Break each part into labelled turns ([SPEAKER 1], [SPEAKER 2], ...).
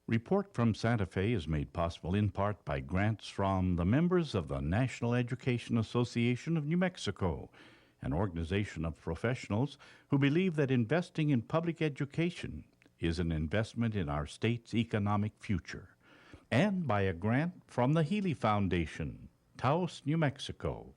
[SPEAKER 1] Report from Santa Fe is made possible in part by grants from the members of the National Education Association of New Mexico, an organization of professionals who believe that investing in public education is an investment in our state's economic future, and by a grant from the Healy Foundation, Taos, New Mexico.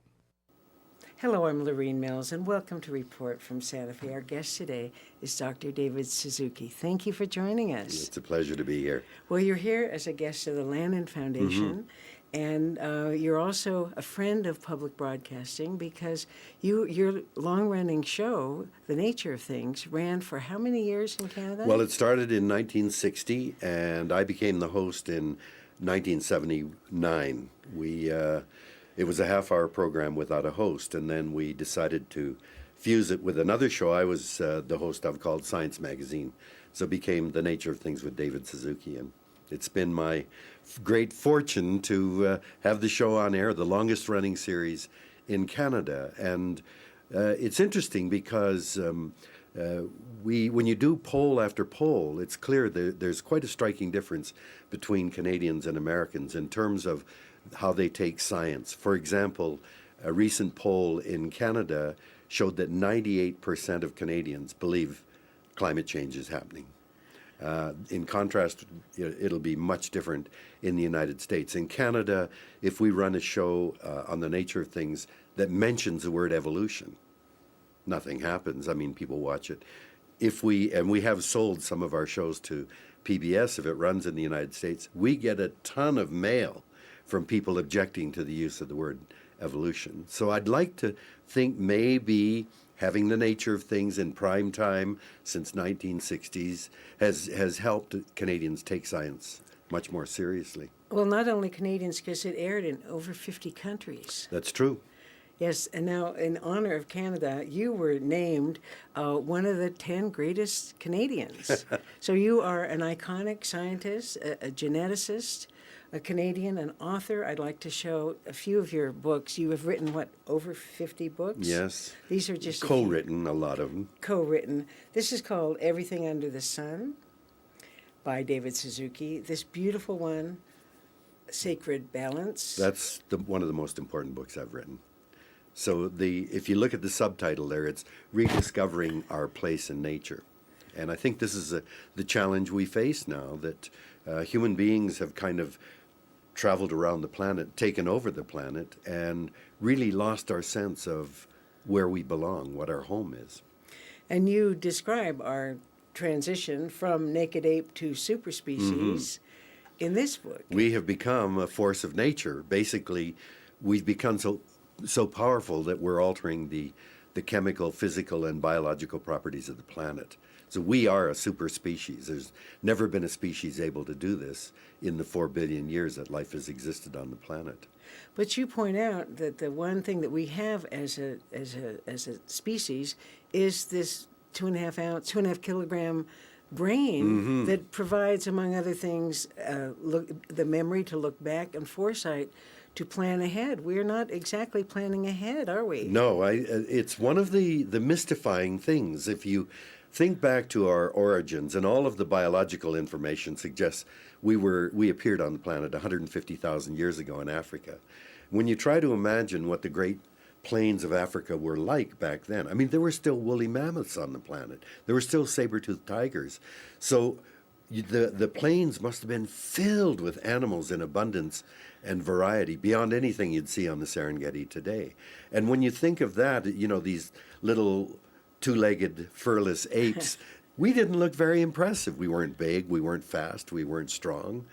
[SPEAKER 2] Hello, I'm Lorene Mills, and welcome to Report from Santa Fe. Our guest today is Dr. David Suzuki. Thank you for joining us.
[SPEAKER 3] It's a pleasure to be here.
[SPEAKER 2] Well, you're here as a guest of the Lannan Foundation, and you're also a friend of public broadcasting because your long-running show, The Nature of Things, ran for how many years in Canada?
[SPEAKER 3] Well, it started in 1960, and I became the host in 1979. It was a half-hour program without a host, and then we decided to fuse it with another show I was the host of called Science Magazine. So it became The Nature of Things with David Suzuki, and it's been my great fortune to have the show on air, the longest-running series in Canada. And it's interesting because when you do poll after poll, it's clear there's quite a striking difference between Canadians and Americans in terms of how they take science. For example, a recent poll in Canada showed that 98% of Canadians believe climate change is happening. In contrast, it'll be much different in the United States. In Canada, if we run a show on the nature of things that mentions the word evolution, nothing happens. I mean, people watch it. We have sold some of our shows to PBS, if it runs in the United States, we get a ton of mail from people objecting to the use of the word evolution. So I'd like to think maybe having the nature of things in prime time since 1960s has helped Canadians take science much more seriously.
[SPEAKER 2] Well, not only Canadians, because it aired in over 50 countries.
[SPEAKER 3] That's true.
[SPEAKER 2] Yes, and now in honor of Canada, you were named one of the 10 greatest Canadians. So you are an iconic scientist, a geneticist, a Canadian, an author. I'd like to show a few of your books. You have written, what, over 50 books?
[SPEAKER 3] Yes.
[SPEAKER 2] These are just
[SPEAKER 3] co-written, a lot of them.
[SPEAKER 2] Co-written. This is called Everything Under the Sun by David Suzuki. This beautiful one, Sacred Balance.
[SPEAKER 3] That's one of the most important books I've written. So if you look at the subtitle there, it's Rediscovering Our Place in Nature. And I think this is the challenge we face now, that human beings have kind of traveled around the planet, taken over the planet, and really lost our sense of where we belong, what our home is.
[SPEAKER 2] And you describe our transition from naked ape to superspecies in this book.
[SPEAKER 3] We have become a force of nature. Basically, we've become so powerful that we're altering the chemical, physical, and biological properties of the planet. So we are a super species. There's never been a species able to do this in the 4 billion years that life has existed on the planet.
[SPEAKER 2] But you point out that the one thing that we have as a species is this 2.5 kilogram brain that provides, among other things, the memory to look back and foresight to plan ahead. We're not exactly planning ahead, are we?
[SPEAKER 3] No, it's one of the mystifying things. If you think back to our origins, and all of the biological information suggests we appeared on the planet 150,000 years ago in Africa. When you try to imagine what the great plains of Africa were like back then, I mean, there were still woolly mammoths on the planet. There were still saber-toothed tigers. So the plains must have been filled with animals in abundance and variety beyond anything you'd see on the Serengeti today. And when you think of that, these little two-legged, furless apes, we didn't look very impressive. We weren't big, we weren't fast, we weren't strong.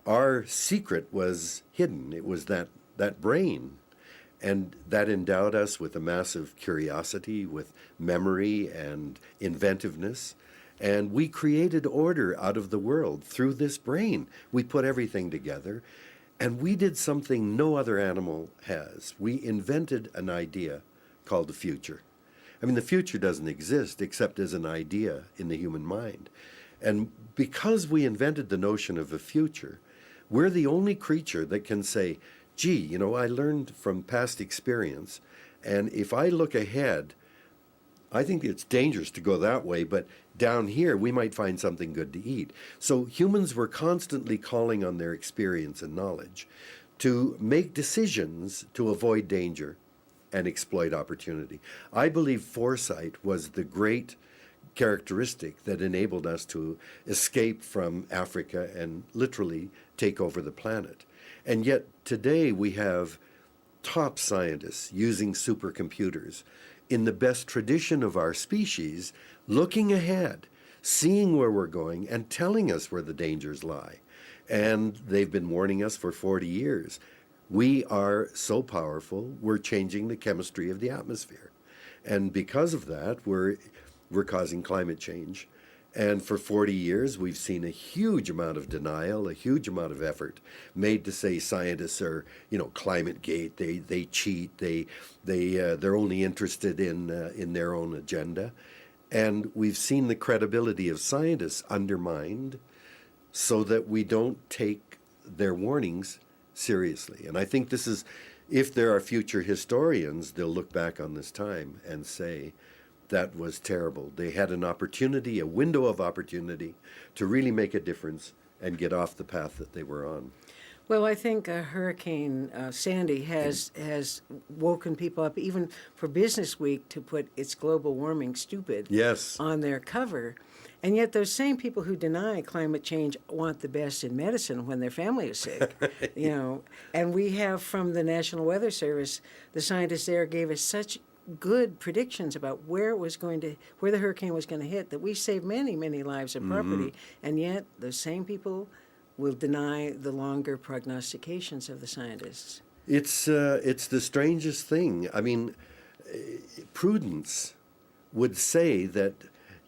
[SPEAKER 3] Our secret was hidden. It was that brain. And that endowed us with a massive curiosity, with memory and inventiveness. And we created order out of the world through this brain. We put everything together. And we did something no other animal has. We invented an idea called the future. I mean, the future doesn't exist except as an idea in the human mind. And because we invented the notion of a future, we're the only creature that can say, gee, I learned from past experience, and if I look ahead, I think it's dangerous to go that way, but down here we might find something good to eat. So humans were constantly calling on their experience and knowledge to make decisions to avoid danger and exploit opportunity. I believe foresight was the great characteristic that enabled us to escape from Africa and literally take over the planet. And yet today we have top scientists using supercomputers in the best tradition of our species, looking ahead, seeing where we're going, and telling us where the dangers lie. And they've been warning us for 40 years. We are so powerful, we're changing the chemistry of the atmosphere. And because of that, we're causing climate change. And for 40 years, we've seen a huge amount of denial, a huge amount of effort made to say scientists are, climate gate. They cheat. They're only interested in their own agenda, and we've seen the credibility of scientists undermined, so that we don't take their warnings seriously. And I think this is, if there are future historians, they'll look back on this time and say, that was terrible. They had an opportunity, a window of opportunity, to really make a difference and get off the path that they were on.
[SPEAKER 2] Well, I think Hurricane Sandy has woken people up, even for Business Week, to put "It's global warming, stupid"
[SPEAKER 3] Yes.
[SPEAKER 2] on their cover. And yet those same people who deny climate change want the best in medicine when their family is sick. And we have, from the National Weather Service, the scientists there gave us such good predictions about where the hurricane was going to hit, that we saved many, many lives of property. And yet those same people will deny the longer prognostications of the scientists.
[SPEAKER 3] It's the strangest thing. I mean, prudence would say that,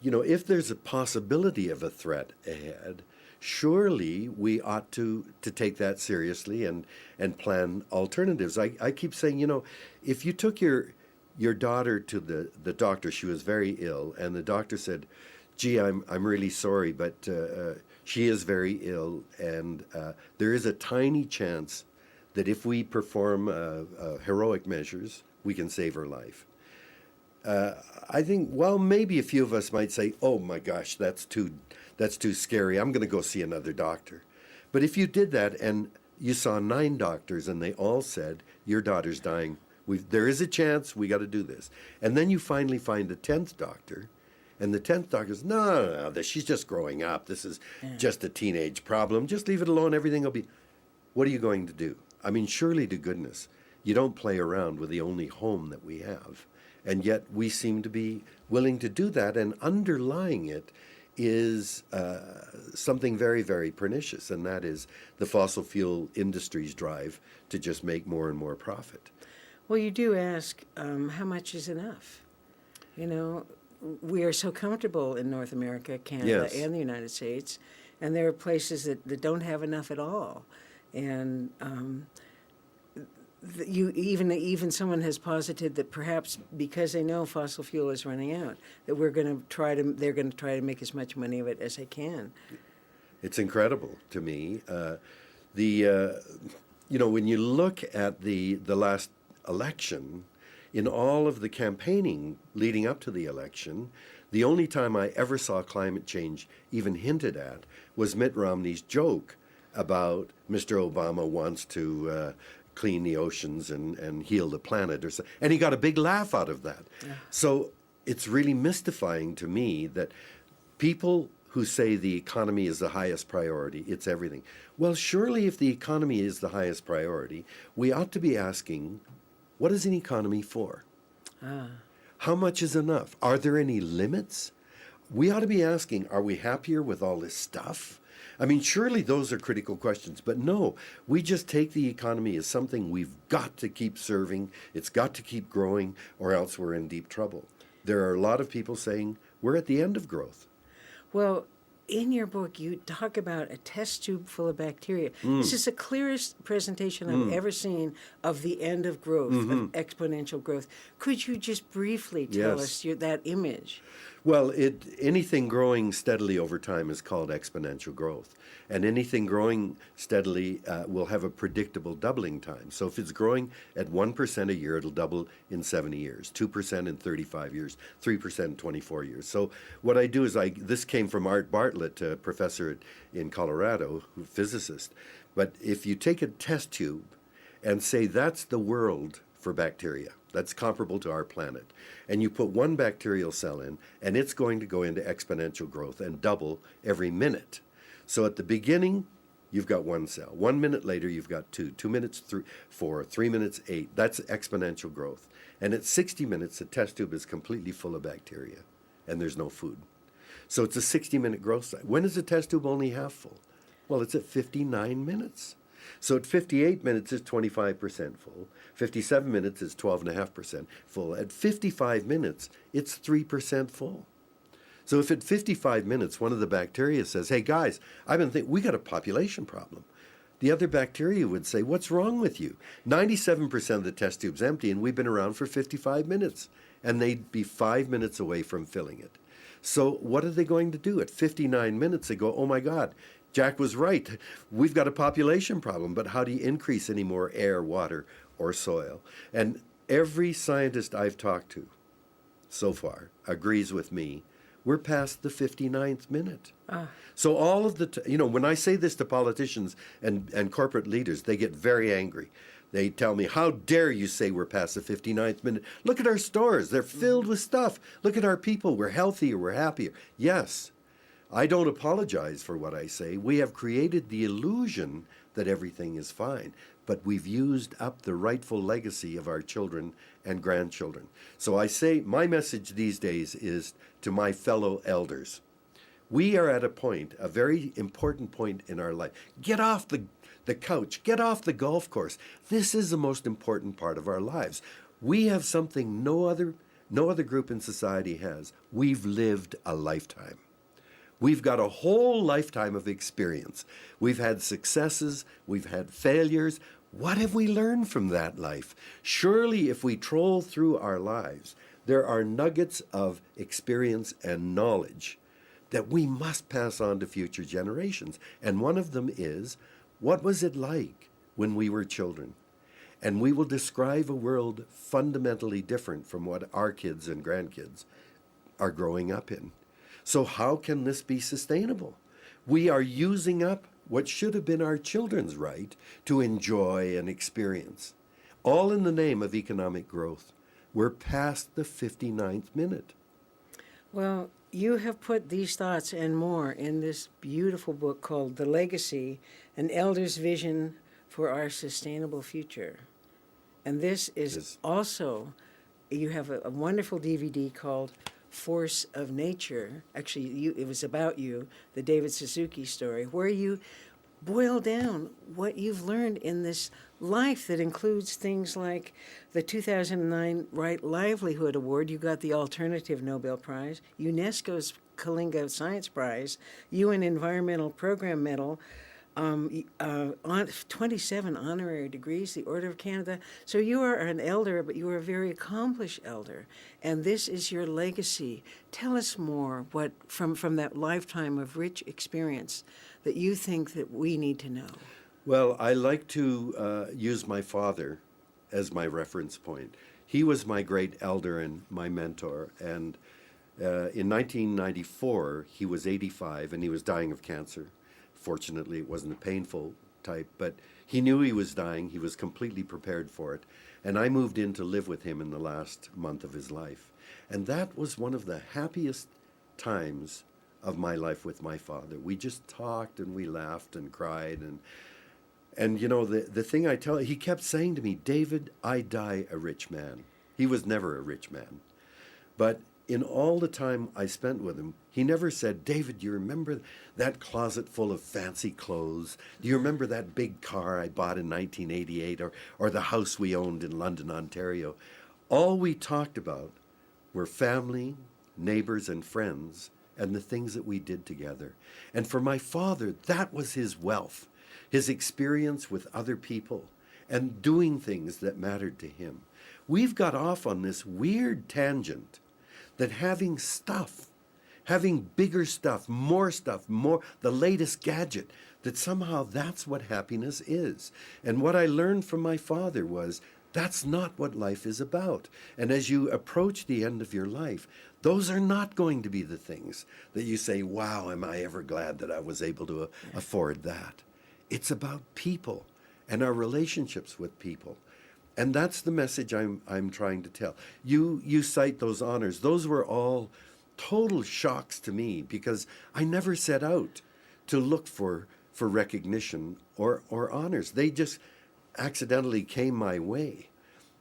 [SPEAKER 3] if there's a possibility of a threat ahead, surely we ought to take that seriously and plan alternatives. I keep saying, if you took your daughter to the doctor, she was very ill, and the doctor said, gee, I'm really sorry, but she is very ill, and there is a tiny chance that if we perform heroic measures, we can save her life. I think, well, maybe a few of us might say, oh my gosh, that's too scary, I'm going to go see another doctor. But if you did that and you saw 9 doctors and they all said, your daughter's dying, there is a chance, we got to do this. And then you finally find the 10th doctor, and the 10th doctor says, no, she's just growing up. This is just a teenage problem. Just leave it alone. Everything will be... What are you going to do? I mean, surely to goodness, you don't play around with the only home that we have. And yet we seem to be willing to do that, and underlying it is something very, very pernicious, and that is the fossil fuel industry's drive to just make more and more profit.
[SPEAKER 2] Well, you do ask, how much is enough? We are so comfortable in North America, Canada, and the United States, and there are places that don't have enough at all. And even someone has posited that perhaps because they know fossil fuel is running out, that they're going to try to make as much money of it as they can.
[SPEAKER 3] It's incredible to me. When you look at the last election, in all of the campaigning leading up to the election, the only time I ever saw climate change even hinted at was Mitt Romney's joke about Mr. Obama wants to clean the oceans and heal the planet, and he got a big laugh out of that. Yeah. So it's really mystifying to me that people who say the economy is the highest priority, it's everything. Well, surely if the economy is the highest priority, we ought to be asking, what is an economy for? How much is enough? Are there any limits? We ought to be asking, are we happier with all this stuff? I mean, surely those are critical questions, but no, we just take the economy as something we've got to keep serving, it's got to keep growing, or else we're in deep trouble. There are a lot of people saying we're at the end of growth. Well,
[SPEAKER 2] in your book, you talk about a test tube full of bacteria. This is the clearest presentation I've ever seen of the end of growth, of exponential growth. Could you just briefly tell us that image?
[SPEAKER 3] Well, anything growing steadily over time is called exponential growth. And anything growing steadily will have a predictable doubling time. So if it's growing at 1% a year, it'll double in 70 years, 2% in 35 years, 3% in 24 years. So what I do is this came from Art Bartlett, a professor in Colorado, a physicist. But if you take a test tube and say that's the world for bacteria, that's comparable to our planet, and you put one bacterial cell in, and it's going to go into exponential growth and double every minute. So at the beginning, you've got one cell. 1 minute later, you've got two. 2 minutes, 4, 3 minutes, 8. That's exponential growth. And at 60 minutes, the test tube is completely full of bacteria, and there's no food. So it's a 60-minute growth cycle. When is the test tube only half full? Well, it's at 59 minutes. So at 58 minutes, it's 25% full. 57 minutes is 12.5% full. At 55 minutes, it's 3% full. So if at 55 minutes, one of the bacteria says, hey guys, I've been thinking, we got a population problem. The other bacteria would say, what's wrong with you? 97% of the test tube's empty, and we've been around for 55 minutes. And they'd be 5 minutes away from filling it. So what are they going to do? At 59 minutes, they go, oh my God, Jack was right. We've got a population problem, but how do you increase any more air, water, or soil? And every scientist I've talked to so far agrees with me. We're past the 59th minute. So all of when I say this to politicians and corporate leaders, they get very angry. They tell me, how dare you say we're past the 59th minute? Look at our stores. They're filled with stuff. Look at our people. We're healthier. We're happier. Yes, I don't apologize for what I say. We have created the illusion that everything is fine, but we've used up the rightful legacy of our children and grandchildren. So I say my message these days is to my fellow elders. We are at a point, a very important point in our life. Get off the couch. Get off the golf course. This is the most important part of our lives. We have something no other group in society has. We've lived a lifetime. We've got a whole lifetime of experience. We've had successes, we've had failures. What have we learned from that life? Surely if we troll through our lives, there are nuggets of experience and knowledge that we must pass on to future generations. And one of them is, what was it like when we were children? And we will describe a world fundamentally different from what our kids and grandkids are growing up in. So how can this be sustainable? We are using up what should have been our children's right to enjoy and experience, all in the name of economic growth. We're past the 59th minute.
[SPEAKER 2] Well, you have put these thoughts and more in this beautiful book called The Legacy, An Elder's Vision for Our Sustainable Future. And this is also, you have a wonderful DVD called Force of Nature. Actually, it was about you, the David Suzuki story, where you boil down what you've learned in this life that includes things like the 2009 Right Livelihood Award. You got the Alternative Nobel Prize, UNESCO's Kalinga Science Prize, UN Environmental Program Medal, 27 honorary degrees, the Order of Canada. So you are an elder, but you are a very accomplished elder, and this is your legacy. Tell us more from that lifetime of rich experience that you think that we need to know.
[SPEAKER 3] Well, I like to use my father as my reference point. He was my great elder and my mentor, and in 1994, he was 85, and he was dying of cancer. Fortunately, it wasn't a painful type, but he knew he was dying. He was completely prepared for it. And I moved in to live with him in the last month of his life. And that was one of the happiest times of my life with my father. We just talked and we laughed and cried. And you know, the thing he kept saying to me, David, I die a rich man. He was never a rich man. But in all the time I spent with him, he never said, David, do you remember that closet full of fancy clothes? Do you remember that big car I bought in 1988 or the house we owned in London, Ontario? All we talked about were family, neighbors, and friends, and the things that we did together. And for my father, that was his wealth, his experience with other people and doing things that mattered to him. We've got off on this weird tangent that having stuff having bigger stuff, more, the latest gadget, that somehow that's what happiness is. And what I learned from my father was that's not what life is about. And as you approach the end of your life, those are not going to be the things that you say, wow, am I ever glad that I was able to afford that. It's about people and our relationships with people. And that's the message I'm trying to tell. You cite those honors. Those were all total shocks to me because I never set out to look for recognition or honors. They just accidentally came my way.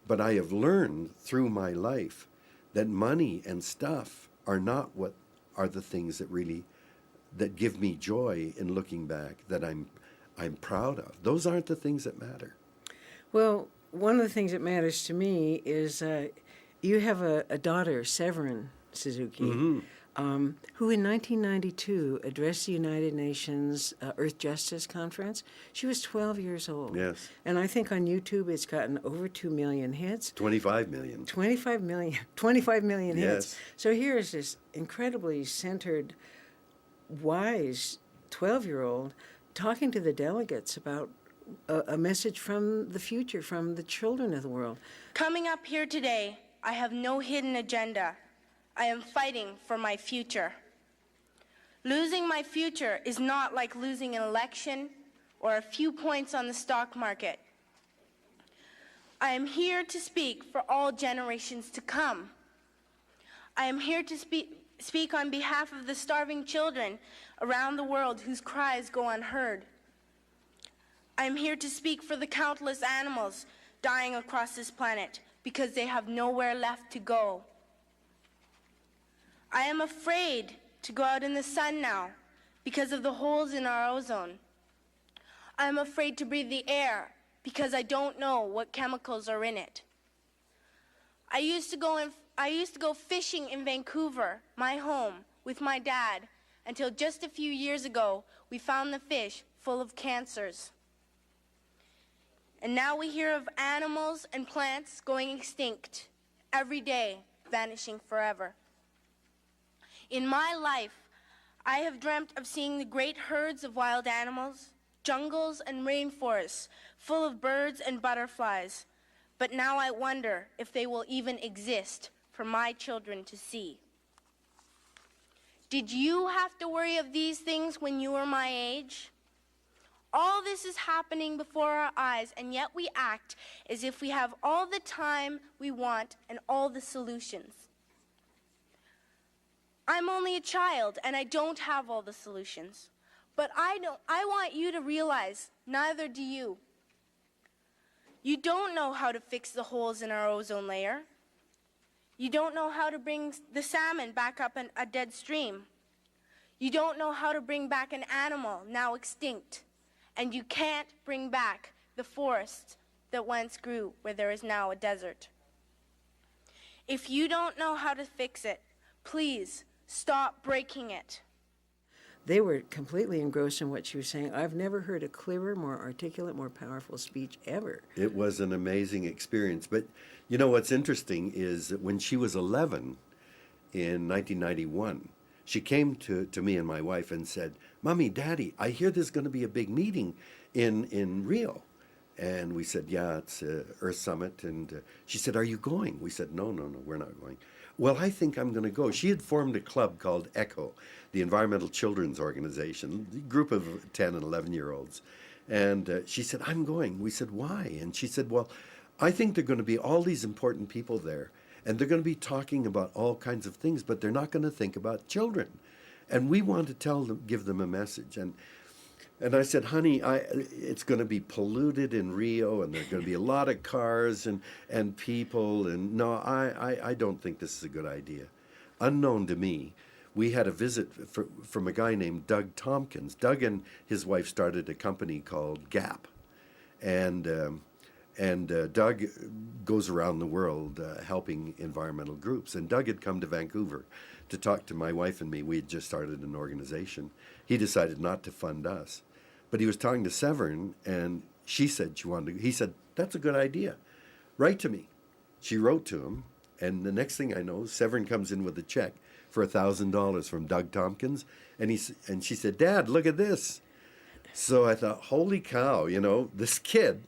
[SPEAKER 3] But I have learned through my life that money and stuff are not what are the things that give me joy in looking back, that I'm proud of. Those aren't the things that matter.
[SPEAKER 2] Well, one of the things that matters to me is you have a daughter, Severin Suzuki, who in 1992 addressed the United Nations Earth Justice Conference. She was 12 years old.
[SPEAKER 3] Yes.
[SPEAKER 2] And I think on YouTube it's gotten over 2 million hits.
[SPEAKER 3] 25 million.
[SPEAKER 2] 25 million hits.
[SPEAKER 3] Yes.
[SPEAKER 2] So here is this incredibly centered, wise 12-year-old talking to the delegates about a message from the future, from the children of the world.
[SPEAKER 4] Coming up here today, I have no hidden agenda. I am fighting for my future. Losing my future is not like losing an election or a few points on the stock market. I am here to speak for all generations to come. I am here to speak on behalf of the starving children around the world whose cries go unheard. I am here to speak for the countless animals dying across this planet because they have nowhere left to go. I am afraid to go out in the sun now because of the holes in our ozone. I am afraid to breathe the air because I don't know what chemicals are in it. I used to go fishing in Vancouver, my home, with my dad, until just a few years ago we found the fish full of cancers. And now we hear of animals and plants going extinct every day, vanishing forever. In my life, I have dreamt of seeing the great herds of wild animals, jungles and rainforests full of birds and butterflies. But now I wonder if they will even exist for my children to see. Did you have to worry of these things when you were my age? All this is happening before our eyes, and yet we act as if we have all the time we want and all the solutions. I'm only a child, and I don't have all the solutions. But I want you to realize, neither do you. You don't know how to fix the holes in our ozone layer. You don't know how to bring the salmon back up a dead stream. You don't know how to bring back an animal now extinct. And you can't bring back the forests that once grew where there is now a desert. If you don't know how to fix it, please stop breaking it.
[SPEAKER 2] They were completely engrossed in what she was saying. I've never heard a clearer, more articulate, more powerful speech ever.
[SPEAKER 3] It was an amazing experience. But you know what's interesting is that when she was 11 in 1991, she came to me and my wife and said, "Mommy, Daddy, I hear there's going to be a big meeting in Rio." And we said, "Yeah, it's Earth Summit." And she said, "Are you going?" We said, No, we're not going." "Well, I think I'm going to go." She had formed a club called ECHO, the Environmental Children's Organization, a group of 10 and 11-year-olds. And she said, "I'm going." We said, "Why?" And she said, "Well, I think there are going to be all these important people there, and they're going to be talking about all kinds of things, but they're not going to think about children. And we want to tell them, give them a message." And I said, "Honey, it's going to be polluted in Rio, and there are going to be a lot of cars and people, and no, I don't think this is a good idea." Unknown to me, we had a visit from a guy named Doug Tompkins. Doug and his wife started a company called GAP, and Doug goes around the world helping environmental groups. And Doug had come to Vancouver to talk to my wife and me. We had just started an organization. He decided not to fund us. But he was talking to Severin, and she said she wanted to. He said, "That's a good idea. Write to me." She wrote to him, and the next thing I know, Severin comes in with a check for $1,000 from Doug Tompkins. And she said, Dad, look at this. So I thought, holy cow, this kid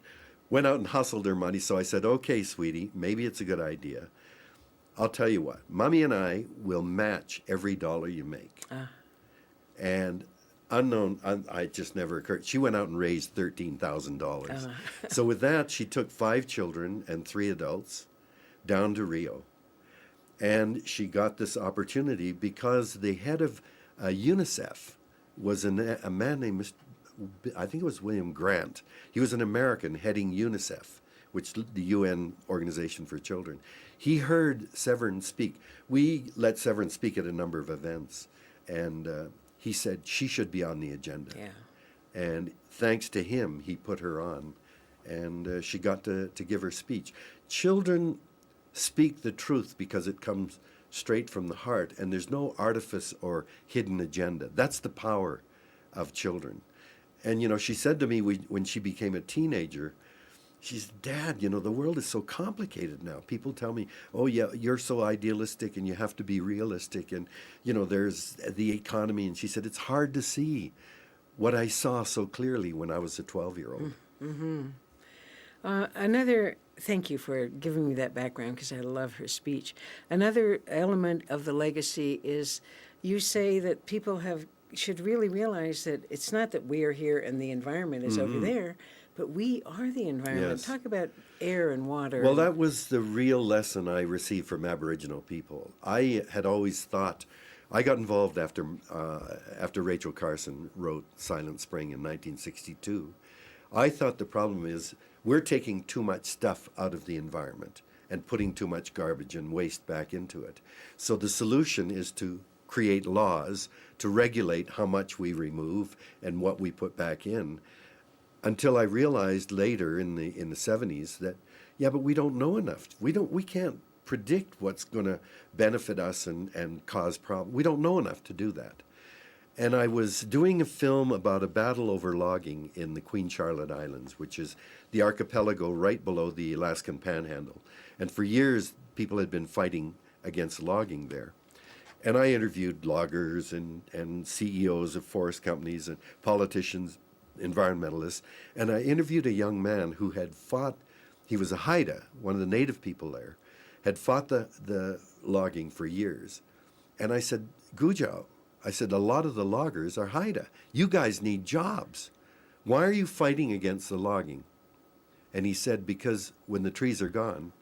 [SPEAKER 3] went out and hustled her money. So I said, okay, sweetie, maybe it's a good idea. I'll tell you what, Mommy and I will match every dollar you make. And I just never occurred. She went out and raised $13,000. So with that, she took 5 children and 3 adults down to Rio. And she got this opportunity because the head of UNICEF was a man named, I think it was William Grant. He was an American heading UNICEF, which the UN Organization for Children. He heard Severin speak. We let Severin speak at a number of events, and he said she should be on the agenda.
[SPEAKER 2] Yeah.
[SPEAKER 3] And thanks to him, he put her on, and she got to give her speech. Children speak the truth because it comes straight from the heart, and there's no artifice or hidden agenda. That's the power of children. And, she said to me when she became a teenager, she said, Dad, the world is so complicated now. People tell me, oh, yeah, you're so idealistic and you have to be realistic. And, there's the economy. And she said, it's hard to see what I saw so clearly when I was a 12-year-old.
[SPEAKER 2] Thank you for giving me that background because I love her speech. Another element of the legacy is you say that people should really realize that it's not that we are here and the environment is over there, but we are the environment.
[SPEAKER 3] Yes.
[SPEAKER 2] Talk about air and water.
[SPEAKER 3] Well, that was the real lesson I received from Aboriginal people. I had always thought, I got involved after Rachel Carson wrote Silent Spring in 1962. I thought the problem is we're taking too much stuff out of the environment and putting too much garbage and waste back into it. So the solution is to create laws to regulate how much we remove and what we put back in, until I realized later in the 70s that, yeah, but we don't know enough. We can't predict what's going to benefit us and cause problems. We don't know enough to do that. And I was doing a film about a battle over logging in the Queen Charlotte Islands, which is the archipelago right below the Alaskan Panhandle. And for years, people had been fighting against logging there. And I interviewed loggers and CEOs of forest companies and politicians, environmentalists. And I interviewed a young man who had fought, he was a Haida, one of the native people there, had fought the logging for years. And I said, Gujao, I said, a lot of the loggers are Haida. You guys need jobs. Why are you fighting against the logging? And he said, because when the trees are gone,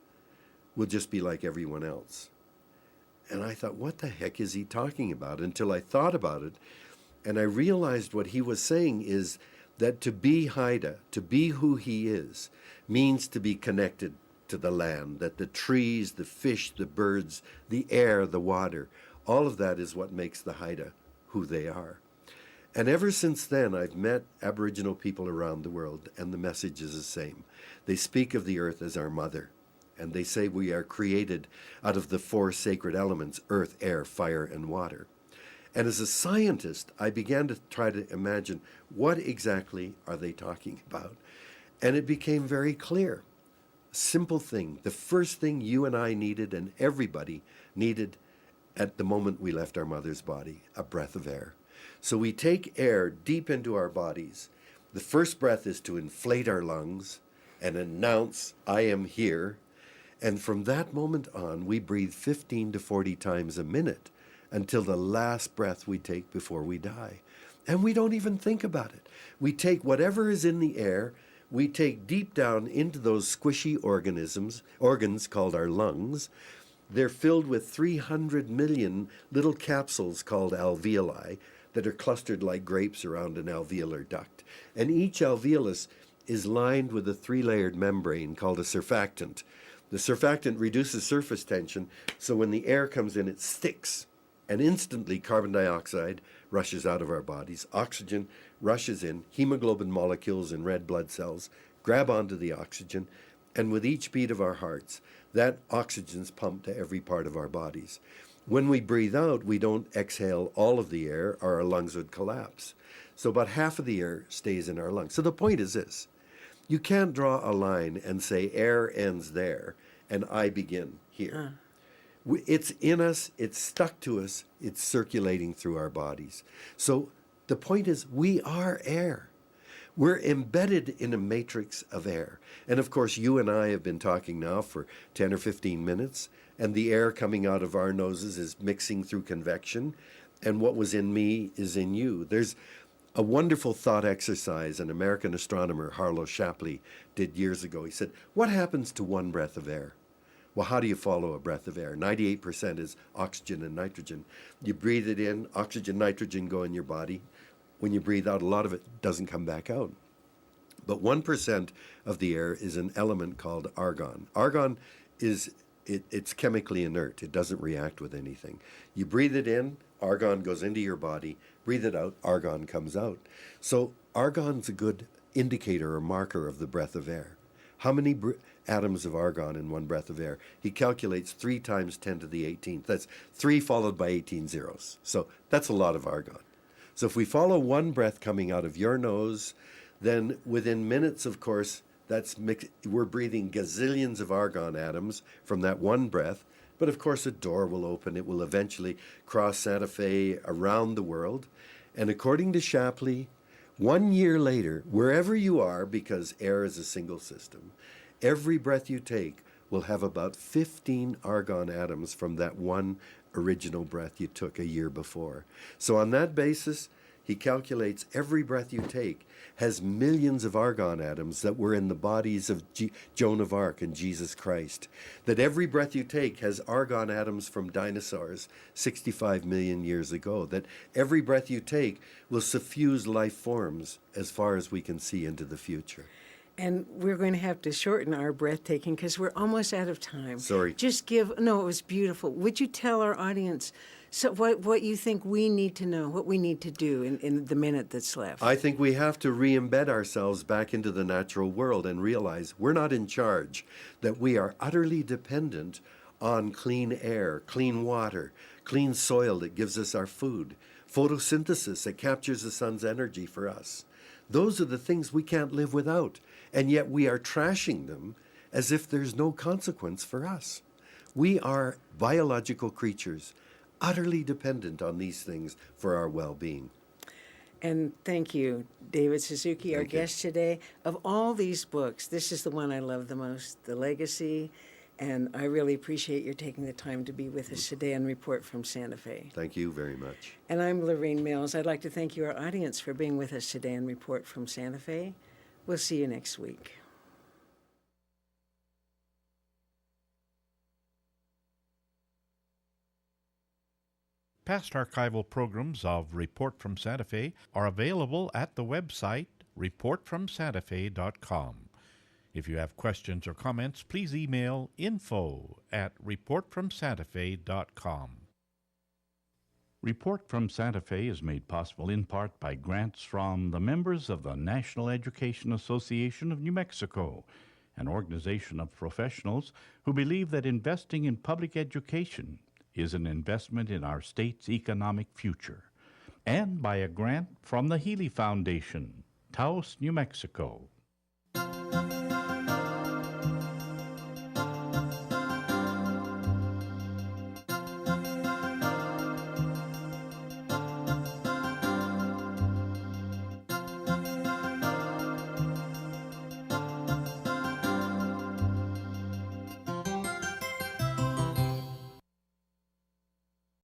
[SPEAKER 3] we'll just be like everyone else. And I thought, what the heck is he talking about? Until I thought about it, and I realized what he was saying is that to be Haida, to be who he is, means to be connected to the land, that the trees, the fish, the birds, the air, the water, all of that is what makes the Haida who they are. And ever since then, I've met Aboriginal people around the world, and the message is the same. They speak of the earth as our mother, and they say we are created out of the 4 sacred elements, earth, air, fire, and water. And as a scientist, I began to try to imagine what exactly are they talking about. And it became very clear. Simple thing. The first thing you and I needed, and everybody needed at the moment we left our mother's body, a breath of air. So we take air deep into our bodies. The first breath is to inflate our lungs and announce, I am here. And from that moment on, we breathe 15 to 40 times a minute until the last breath we take before we die. And we don't even think about it. We take whatever is in the air, we take deep down into those squishy organs called our lungs. They're filled with 300 million little capsules called alveoli that are clustered like grapes around an alveolar duct. And each alveolus is lined with a 3-layered membrane called a surfactant. The surfactant reduces surface tension, so when the air comes in, it sticks. And instantly carbon dioxide rushes out of our bodies. Oxygen rushes in. Hemoglobin molecules in red blood cells grab onto the oxygen. And with each beat of our hearts, that oxygen's pumped to every part of our bodies. When we breathe out, we don't exhale all of the air, or our lungs would collapse. So about half of the air stays in our lungs. So the point is this. You can't draw a line and say air ends there and I begin here. It's in us, it's stuck to us, it's circulating through our bodies. So the point is, we are air. We're embedded in a matrix of air. And of course, you and I have been talking now for 10 or 15 minutes, and the air coming out of our noses is mixing through convection, and what was in me is in you. There's a wonderful thought exercise an American astronomer, Harlow Shapley, did years ago. He said, what happens to one breath of air? Well, how do you follow a breath of air? 98% is oxygen and nitrogen. You breathe it in, oxygen, nitrogen go in your body. When you breathe out, a lot of it doesn't come back out. But 1% of the air is an element called argon. Argon it's chemically inert. It doesn't react with anything. You breathe it in, argon goes into your body. Breathe it out, argon comes out. So argon's a good indicator or marker of the breath of air. How many atoms of argon in one breath of air? He calculates 3 times 10 to the 18th. That's 3 followed by 18 zeros. So that's a lot of argon. So if we follow one breath coming out of your nose, then within minutes, of course, we're breathing gazillions of argon atoms from that one breath. But of course, a door will open. It will eventually cross Santa Fe around the world. And according to Shapley, 1 year later, wherever you are, because air is a single system, every breath you take will have about 15 argon atoms from that one original breath you took a year before. So on that basis, he calculates every breath you take has millions of argon atoms that were in the bodies of Joan of Arc and Jesus Christ. That every breath you take has argon atoms from dinosaurs 65 million years ago. That every breath you take will suffuse life forms as far as we can see into the future.
[SPEAKER 2] And we're going to have to shorten our breathtaking because we're almost out of time.
[SPEAKER 3] Sorry.
[SPEAKER 2] No, it was beautiful. Would you tell our audience what you think we need to know, what we need to do in the minute that's left?
[SPEAKER 3] I think we have to re-embed ourselves back into the natural world and realize we're not in charge, that we are utterly dependent on clean air, clean water, clean soil that gives us our food, photosynthesis that captures the sun's energy for us. Those are the things we can't live without, and yet we are trashing them as if there's no consequence for us. We are biological creatures, utterly dependent on these things for our well-being.
[SPEAKER 2] And thank you, David Suzuki, our guest today. Of all these books, this is the one I love the most, The Legacy, and I really appreciate your taking the time to be with us today and report from Santa Fe.
[SPEAKER 3] Thank you very much.
[SPEAKER 2] And I'm Lorene Mills. I'd like to thank you, our audience, for being with us today and report from Santa Fe. We'll see you next week.
[SPEAKER 1] Past archival programs of Report from Santa Fe are available at the website reportfromsantafe.com. If you have questions or comments, please email info@reportfromsantafe.com. Report from Santa Fe is made possible in part by grants from the members of the National Education Association of New Mexico, an organization of professionals who believe that investing in public education is an investment in our state's economic future, and by a grant from the Healy Foundation, Taos, New Mexico.